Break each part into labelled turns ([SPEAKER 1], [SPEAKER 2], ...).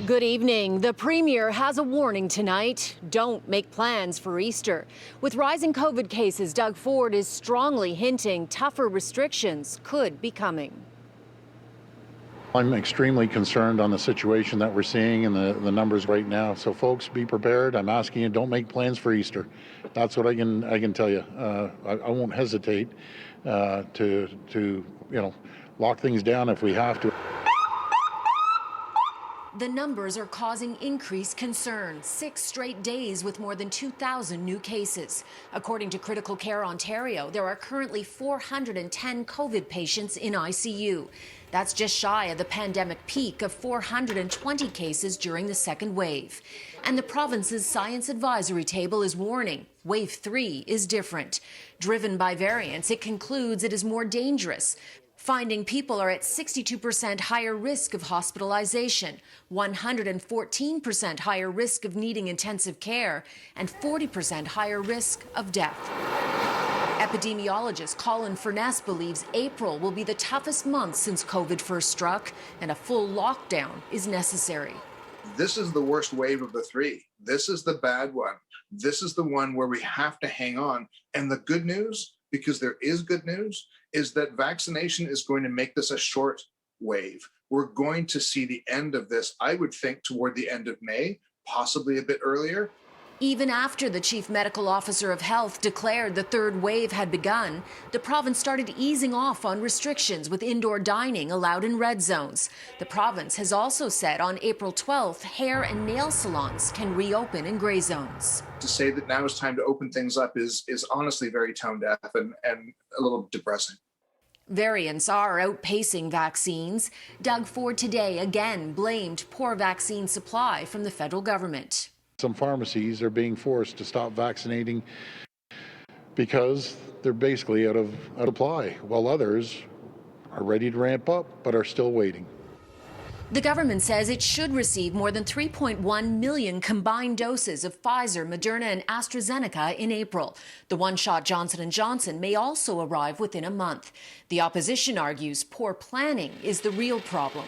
[SPEAKER 1] Good evening. The Premier has a warning tonight. Don't make plans for Easter. With rising COVID cases, Doug Ford is strongly hinting tougher restrictions could be coming.
[SPEAKER 2] I'm extremely concerned on the situation that we're seeing and the numbers right now. So folks, be prepared. I'm asking you, don't make plans for Easter. That's what I can tell you. I won't hesitate to lock things down if we have to.
[SPEAKER 1] The numbers are causing increased concern. 6 straight days with more than 2,000 new cases. According to Critical Care Ontario, there are currently 410 COVID patients in ICU. That's just shy of the pandemic peak of 420 cases during the second wave. And the province's Science Advisory Table is warning Wave 3 is different. Driven by variants, it concludes it is more dangerous, finding people are at 62% higher risk of hospitalization, 114% higher risk of needing intensive care, and 40% higher risk of death. Epidemiologist Colin Furness believes April will be the toughest month since COVID first struck, and a full lockdown is necessary.
[SPEAKER 3] This is the worst wave of the three. This is the bad one. This is the one where we have to hang on. And the good news, because there is good news, is that vaccination is going to make this a short wave. We're going to see the end of this, I would think, toward the end of May, possibly a bit earlier.
[SPEAKER 1] Even after the Chief Medical Officer of Health declared the third wave had begun, the province started easing off on restrictions with indoor dining allowed in red zones. The province has also said on April 12th, hair and nail salons can reopen in gray zones.
[SPEAKER 3] To say that now is time to open things up is honestly very tone deaf and a little depressing.
[SPEAKER 1] Variants are outpacing vaccines. Doug Ford today again blamed poor vaccine supply from the federal government.
[SPEAKER 2] Some pharmacies are being forced to stop vaccinating because they're basically out of supply, while others are ready to ramp up but are still waiting.
[SPEAKER 1] The government says it should receive more than 3.1 million combined doses of Pfizer, Moderna and AstraZeneca in April. The one-shot Johnson & Johnson may also arrive within a month. The opposition argues poor planning is the real problem.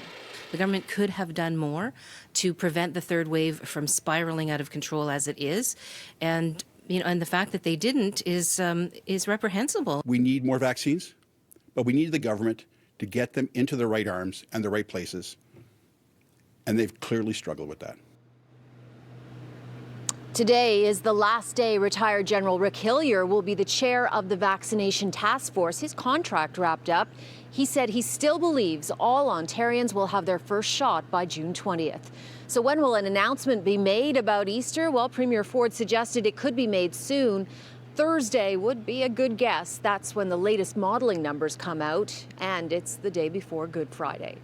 [SPEAKER 4] The government could have done more to prevent the third wave from spiraling out of control as it is. And the fact that they didn't is reprehensible.
[SPEAKER 5] We need more vaccines, but we need the government to get them into the right arms and the right places. And they've clearly struggled with that.
[SPEAKER 1] Today is the last day retired General Rick Hillier will be the chair of the vaccination task force. His contract wrapped up. He said he still believes all Ontarians will have their first shot by June 20th. So when will an announcement be made about Easter? Well, Premier Ford suggested it could be made soon. Thursday would be a good guess. That's when the latest modeling numbers come out, and it's the day before Good Friday.